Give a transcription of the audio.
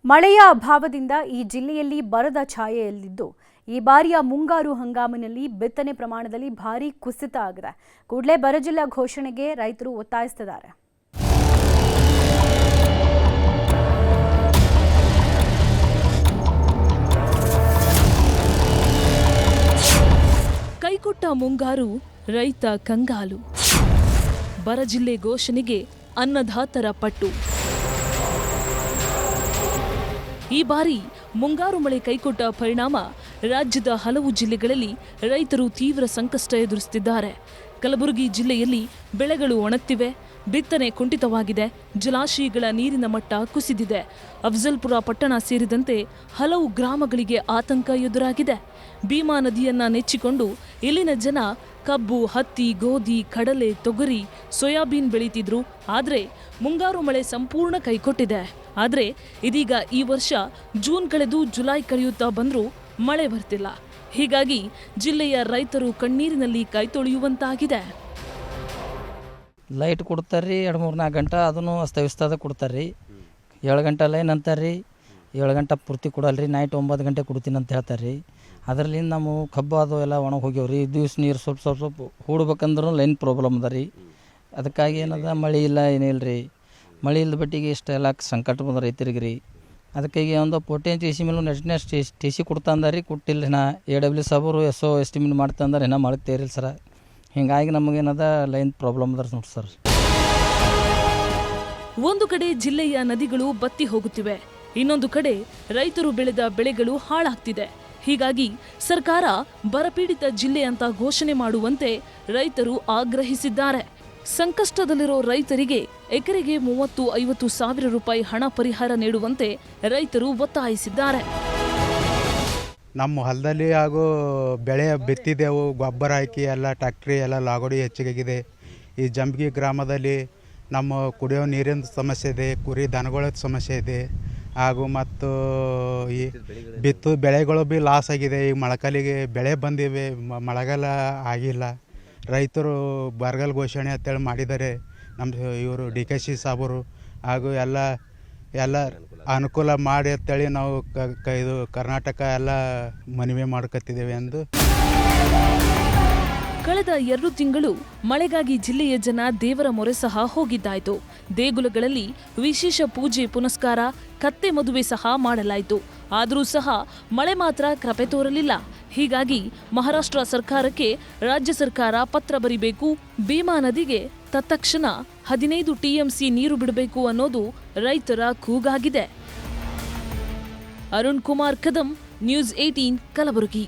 ಮಳೆಯ ಅಭಾವದಿಂದ ಈ ಜಿಲ್ಲೆಯಲ್ಲಿ ಬರದ ಛಾಯೆಯಲ್ಲಿದ್ದು ಈ ಬಾರಿಯ ಮುಂಗಾರು ಹಂಗಾಮಿನಲ್ಲಿ ಬಿತ್ತನೆ ಪ್ರಮಾಣದಲ್ಲಿ ಭಾರೀ ಕುಸಿತ ಆಗಿದೆ. ಕೂಡಲೇ ಬರಜಿಲ್ಲಾ ಘೋಷಣೆಗೆ ರೈತರು ಒತ್ತಾಯಿಸುತ್ತಿದ್ದಾರೆ. ಕೈಕೊಟ್ಟ ಮುಂಗಾರು ರೈತ ಕಂಗಾಲು. ಬರಜಿಲ್ಲೆ ಘೋಷಣೆಗೆ ಅನ್ನದಾತರ ಪಟ್ಟು. ಈ ಬಾರಿ ಮುಂಗಾರು ಮಳೆ ಕೈಕೊಟ್ಟ ಪರಿಣಾಮ ರಾಜ್ಯದ ಹಲವು ಜಿಲ್ಲೆಗಳಲ್ಲಿ ರೈತರು ತೀವ್ರ ಸಂಕಷ್ಟ ಎದುರಿಸುತ್ತಿದ್ದಾರೆ. ಕಲಬುರಗಿ ಜಿಲ್ಲೆಯಲ್ಲಿ ಬೆಳೆಗಳು ಒಣಗ್ತಿವೆ, ಬಿತ್ತನೆ ಕುಂಠಿತವಾಗಿದೆ, ಜಲಾಶಯಗಳ ನೀರಿನ ಮಟ್ಟ ಕುಸಿದಿದೆ. ಅಫಜಲ್ಪುರ ಪಟ್ಟಣ ಸೇರಿದಂತೆ ಹಲವು ಗ್ರಾಮಗಳಿಗೆ ಆತಂಕ ಎದುರಾಗಿದೆ. ಭೀಮಾ ನದಿಯನ್ನ ನೆಚ್ಚಿಕೊಂಡು ಇಲ್ಲಿನ ಜನ ಕಬ್ಬು, ಹತ್ತಿ, ಗೋಧಿ, ಕಡಲೆ, ತೊಗರಿ, ಸೋಯಾಬೀನ್ ಬೆಳೀತಿದ್ರು. ಆದರೆ ಮುಂಗಾರು ಮಳೆ ಸಂಪೂರ್ಣ ಕೈಕೊಟ್ಟಿದೆ. ಆದರೆ ಇದೀಗ ಈ ವರ್ಷ ಜೂನ್ ಕಳೆದು ಜುಲೈ ಕಳೆಯುತ್ತಾ ಬಂದರೂ ಮಳೆ ಬರ್ತಿಲ್ಲ. ಹೀಗಾಗಿ ಜಿಲ್ಲೆಯ ರೈತರು ಕಣ್ಣೀರಿನಲ್ಲಿ ಕೈ ತೊಳೆಯುವಂತಾಗಿದೆ. ಲೈಟ್ ಕೊಡ್ತಾರ್ರಿ 2-3-4 ಗಂಟೆ, ಅದನ್ನು ಅಸ್ತವ್ಯಸ್ತದ ಕೊಡ್ತಾರ್ರಿ. 7 ಗಂಟೆ ಲೈನ್ ಅಂತಾರ್ರಿ, 7 ಗಂಟೆ ಪೂರ್ತಿ ಕೊಡಲ್ರಿ. ನೈಟ್ 9 ಗಂಟೆ ಕೊಡ್ತೀನಿ ಅಂತ ಹೇಳ್ತಾರೆ. ಅದರಲ್ಲಿ ನಮ್ಮ ಕಬ್ಬು ಅದು ಎಲ್ಲ ಒಣಗಿ ಹೋಗ್ಯಾವ್ರಿ. ದಿವ್ಸ ನೀರು ಸ್ವಲ್ಪ ಹೂಡ್ಬೇಕಂದ್ರೂ ಲೈನ್ ಪ್ರಾಬ್ಲಮ್ ಅದ ರೀ. ಅದಕ್ಕಾಗಿ ಏನದ ಮಳೆ ಇಲ್ಲ, ಏನಿಲ್ಲ ರೀ. ಮಳೆ ಇಲ್ಲದ ಬಟ್ಟಿಗೆ ಇಷ್ಟೆಲ್ಲ ಸಂಕಟ ಬಂದ ರೈತರಿಗೆ ರೀ. ಅದಕ್ಕಾಗಿ ಒಂದು 14 AC ಮೇಲೆ ನೆಟ್ನೆಸ್ TC ಕೊಡ್ತಾ ಅಂದಾರಿ, ಕೊಟ್ಟಿಲ್ಲ. AW ಸಾಬರು SO ಎಸ್ಟಿಮೇಟ್ ಮಾಡ್ತಾ ಅಂದ್ರೆ ಏನೋ ಮಾಡಕ್ಕೆ ತೇರಿಲ್ಲ ಸರ. ಹೀಗಾಗಿ ನಮಗೇನದ ಲೈನ್ ಪ್ರಾಬ್ಲಮ್ ಅದ ನೋಡಿ ಸರ್. ಒಂದು ಕಡೆ ಜಿಲ್ಲೆಯ ನದಿಗಳು ಬತ್ತಿ ಹೋಗುತ್ತಿವೆ, ಇನ್ನೊಂದು ಕಡೆ ರೈತರು ಬೆಳೆದ ಬೆಳೆಗಳು ಹಾಳಾಗ್ತಿದೆ. ಹೀಗಾಗಿ ಸರ್ಕಾರ ಬರಪೀಡಿತ ಜಿಲ್ಲೆ ಅಂತ ಘೋಷಣೆ ಮಾಡುವಂತೆ ರೈತರು ಆಗ್ರಹಿಸಿದ್ದಾರೆ. ಸಂಕಷ್ಟದಲ್ಲಿರೋ ರೈತರಿಗೆ ಎಕರೆಗೆ 30-50 ಸಾವಿರ ರೂಪಾಯಿ ಹಣ ಪರಿಹಾರ ನೀಡುವಂತೆ ರೈತರು ಒತ್ತಾಯಿಸಿದ್ದಾರೆ. ನಮ್ಮ ಹೊಲದಲ್ಲಿ ಹಾಗೂ ಬೆಳೆ ಬಿತ್ತಿದೆವು, ಗೊಬ್ಬರ ಹಾಕಿ ಎಲ್ಲ ಟ್ಯಾಕ್ಟ್ರಿ ಎಲ್ಲ ಲಾಗೋಡಿ ಹೆಚ್ಚಿಗಾಗಿದೆ. ಈ ಜಂಬಗಿ ಗ್ರಾಮದಲ್ಲಿ ನಮ್ಮ ಕುಡಿಯೋ ನೀರಿನ ಸಮಸ್ಯೆ ಇದೆ, ಕುರಿ ದನಗಳ ಸಮಸ್ಯೆ ಇದೆ, ಹಾಗೂ ಮತ್ತು ಈ ಬಿತ್ತು ಬೆಳೆಗಳು ಭೀ ಲಾಸ್ ಆಗಿದೆ. ಈಗ ಮಳೆಗಾಲಿಗೆ ಬೆಳೆ ಬಂದಿವೆ, ಮಳೆಗಾಲ ಆಗಿಲ್ಲ. ರೈತರು ಬರಗಾಲ ಘೋಷಣೆ ಅಂತೇಳಿ ಮಾಡಿದ್ದಾರೆ ನಮ್ಮ ಇವರು DKC ಸಾಬರು. ಹಾಗೂ ಎಲ್ಲ ಅನುಕೂಲ ಮಾಡಿ ಅಂತೇಳಿ ನಾವು ಇದು ಕರ್ನಾಟಕ ಎಲ್ಲ ಮನವಿ ಮಾಡ್ಕೊತಿದ್ದೇವೆ ಎಂದು. ಕಳೆದ 2 ತಿಂಗಳು ಮಳೆಗಾಗಿ ಜಿಲ್ಲೆಯ ಜನ ದೇವರ ಮೊರೆ ಸಹ ಹೋಗಿದ್ದಾಯ್ತು. ದೇಗುಲಗಳಲ್ಲಿ ವಿಶೇಷ ಪೂಜೆ ಪುನಸ್ಕಾರ, ಕತ್ತೆ ಮದುವೆ ಸಹ ಮಾಡಲಾಯಿತು. ಆದರೂ ಸಹ ಮಳೆ ಮಾತ್ರ ಕೃಪೆ ತೋರಲಿಲ್ಲ. ಹೀಗಾಗಿ ಮಹಾರಾಷ್ಟ್ರ ಸರ್ಕಾರಕ್ಕೆ ರಾಜ್ಯ ಸರ್ಕಾರ ಪತ್ರ ಬರಿಬೇಕು, ಭೀಮಾ ನದಿಗೆ ತತ್ಕ್ಷಣ 15 TMC ನೀರು ಬಿಡಬೇಕು ಅನ್ನೋದು ರೈತರ ಕೂಗಾಗಿದೆ. ಅರುಣ್ ಕುಮಾರ್ ಕದಂ, ನ್ಯೂಸ್ 18 ಕಲಬುರಗಿ.